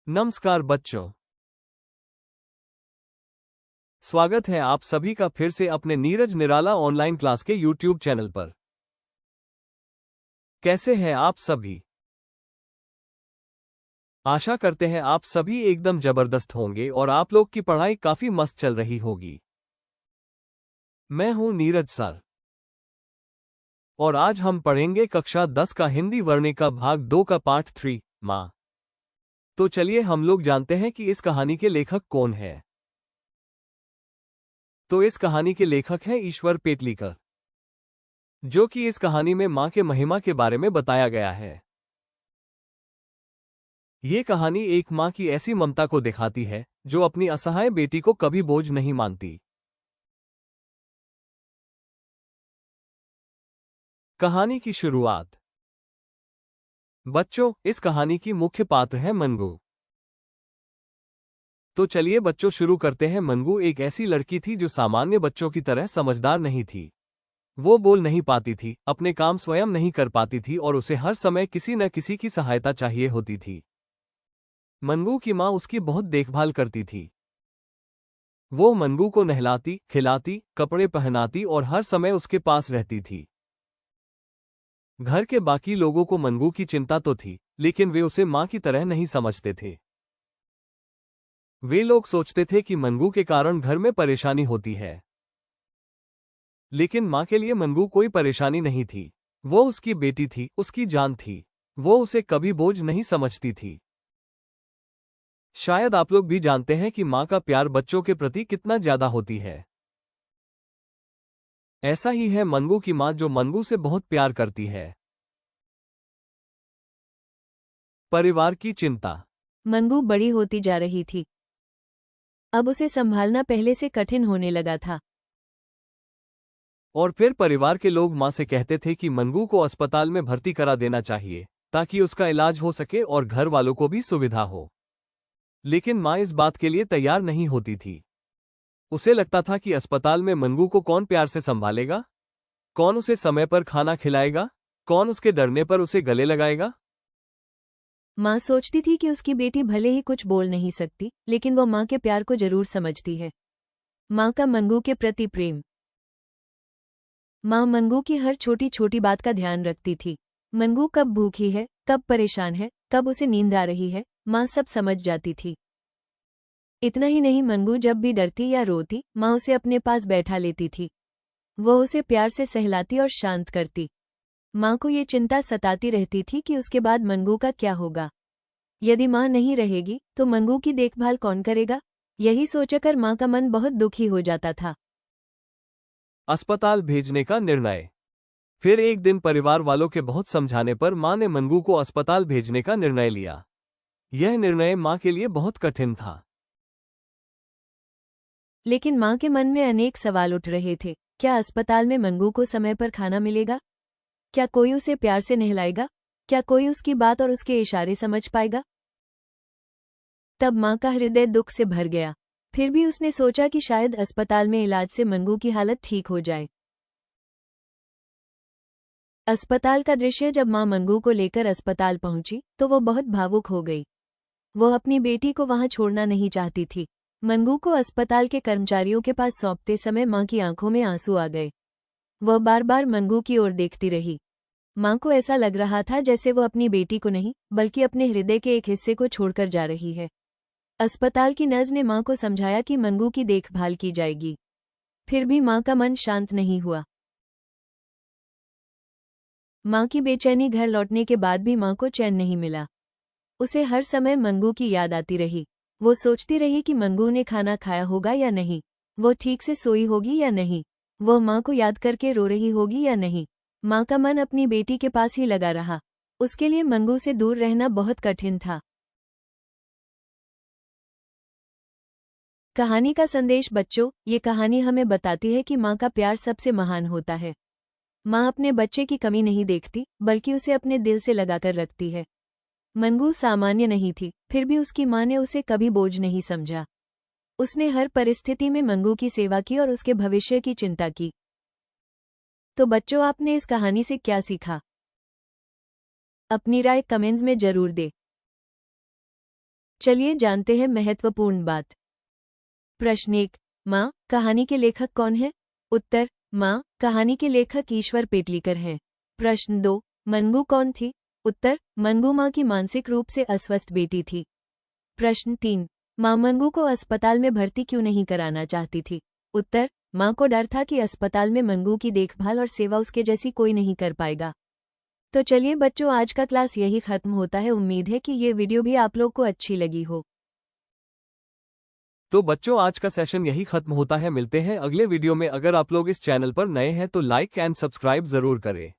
नमस्कार बच्चों, स्वागत है आप सभी का फिर से अपने नीरज निराला ऑनलाइन क्लास के YouTube चैनल पर। कैसे हैं आप सभी? आशा करते हैं आप सभी एकदम जबरदस्त होंगे और आप लोग की पढ़ाई काफी मस्त चल रही होगी। मैं हूं नीरज सर और आज हम पढ़ेंगे कक्षा 10 का हिंदी वर्णिका भाग 2 का पाठ 3 माँ। तो चलिए हम लोग जानते हैं कि इस कहानी के लेखक कौन है। तो इस कहानी के लेखक हैं ईश्वर पेटलीकर, जो कि इस कहानी में माँ के महिमा के बारे में बताया गया है। ये कहानी एक माँ की ऐसी ममता को दिखाती है जो अपनी असहाय बेटी को कभी बोझ नहीं मानती। कहानी की शुरुआत। बच्चों, इस कहानी की मुख्य पात्र है मनगू। तो चलिए बच्चों शुरू करते हैं। मनगू एक ऐसी लड़की थी जो सामान्य बच्चों की तरह समझदार नहीं थी। वो बोल नहीं पाती थी, अपने काम स्वयं नहीं कर पाती थी और उसे हर समय किसी न किसी की सहायता चाहिए होती थी। मनगू की माँ उसकी बहुत देखभाल करती थी। वो मनगू को नहलाती, खिलाती, कपड़े पहनाती और हर समय उसके पास रहती थी। घर के बाकी लोगों को मनगू की चिंता तो थी, लेकिन वे उसे माँ की तरह नहीं समझते थे। वे लोग सोचते थे कि मनगू के कारण घर में परेशानी होती है। लेकिन माँ के लिए मनगू कोई परेशानी नहीं थी। वो उसकी बेटी थी, उसकी जान थी। वो उसे कभी बोझ नहीं समझती थी। शायद आप लोग भी जानते हैं कि माँ का प्यार बच्चों के प्रति कितना ज्यादा होती है। ऐसा ही है मनगू की माँ, जो मनगू से बहुत प्यार करती है। परिवार की चिंता। मनगू बड़ी होती जा रही थी। अब उसे संभालना पहले से कठिन होने लगा था। और फिर परिवार के लोग माँ से कहते थे कि मनगू को अस्पताल में भर्ती करा देना चाहिए, ताकि उसका इलाज हो सके और घर वालों को भी सुविधा हो। लेकिन माँ इस बात के लिए तैयार नहीं होती थी। उसे लगता था कि अस्पताल में मनगू को कौन प्यार से संभालेगा, कौन उसे समय पर खाना खिलाएगा, कौन उसके डरने पर उसे गले लगाएगा। माँ सोचती थी कि उसकी बेटी भले ही कुछ बोल नहीं सकती, लेकिन वो माँ के प्यार को जरूर समझती है। माँ का मनगू के प्रति प्रेम। माँ मनगू की हर छोटी छोटी बात का ध्यान रखती थी। मनगू कब भूखी है, कब परेशान है, कब उसे नींद आ रही है, माँ सब समझ जाती थी। इतना ही नहीं, मनगू जब भी डरती या रोती, माँ उसे अपने पास बैठा लेती थी। वो उसे प्यार से सहलाती और शांत करती। माँ को ये चिंता सताती रहती थी कि उसके बाद मनगू का क्या होगा। यदि माँ नहीं रहेगी तो मनगू की देखभाल कौन करेगा? यही सोचकर माँ का मन बहुत दुखी हो जाता था। अस्पताल भेजने का निर्णय। फिर एक दिन परिवार वालों के बहुत समझाने पर माँ ने मनगू को अस्पताल भेजने का निर्णय लिया। यह निर्णय माँ के लिए बहुत कठिन था। लेकिन माँ के मन में अनेक सवाल उठ रहे थे। क्या अस्पताल में मनगू को समय पर खाना मिलेगा? क्या कोई उसे प्यार से नहलाएगा? क्या कोई उसकी बात और उसके इशारे समझ पाएगा? तब माँ का हृदय दुख से भर गया। फिर भी उसने सोचा कि शायद अस्पताल में इलाज से मनगू की हालत ठीक हो जाए। अस्पताल का दृश्य। जब माँ मनगू को लेकर अस्पताल पहुंची तो वो बहुत भावुक हो गई। वो अपनी बेटी को वहां छोड़ना नहीं चाहती थी। मनगू को अस्पताल के कर्मचारियों के पास सौंपते समय माँ की आंखों में आंसू आ गए। वह बार बार मनगू की ओर देखती रही। माँ को ऐसा लग रहा था जैसे वो अपनी बेटी को नहीं, बल्कि अपने हृदय के एक हिस्से को छोड़कर जा रही है। अस्पताल की नर्स ने माँ को समझाया कि मनगू की देखभाल की जाएगी। फिर भी माँ का मन शांत नहीं हुआ। माँ की बेचैनी घर लौटने के बाद भी माँ को चैन नहीं मिला। उसे हर समय मनगू की याद आती रही। वो सोचती रही कि मनगू ने खाना खाया होगा या नहीं, वो ठीक से सोई होगी या नहीं, वो माँ को याद करके रो रही होगी या नहीं। माँ का मन अपनी बेटी के पास ही लगा रहा। उसके लिए मनगू से दूर रहना बहुत कठिन था। कहानी का संदेश। बच्चों, ये कहानी हमें बताती है कि माँ का प्यार सबसे महान होता है। माँ अपने बच्चे की कमी नहीं देखती, बल्कि उसे अपने दिल से लगाकर रखती है। मनगू सामान्य नहीं थी, फिर भी उसकी माँ ने उसे कभी बोझ नहीं समझा। उसने हर परिस्थिति में मनगू की सेवा की और उसके भविष्य की चिंता की। तो बच्चों, आपने इस कहानी से क्या सीखा? अपनी राय कमेंट्स में जरूर दें। चलिए जानते हैं महत्वपूर्ण बात। प्रश्न 1, माँ, कहानी के लेखक कौन है? उत्तर, माँ, कहानी के लेखक ईश्वर पेटलीकर हैं। प्रश्न 2, मनगू कौन थी? उत्तर, मनगू माँ की मानसिक रूप से अस्वस्थ बेटी थी। प्रश्न 3, माँ मनगू को अस्पताल में भर्ती क्यों नहीं कराना चाहती थी? उत्तर, माँ को डर था कि अस्पताल में मनगू की देखभाल और सेवा उसके जैसी कोई नहीं कर पाएगा। तो चलिए बच्चों, आज का क्लास यही खत्म होता है। उम्मीद है कि ये वीडियो भी आप लोग को अच्छी लगी हो। तो बच्चों, आज का सेशन यही खत्म होता है। मिलते हैं अगले वीडियो में। अगर आप लोग इस चैनल पर नए हैं तो लाइक एंड सब्सक्राइब जरूर करें।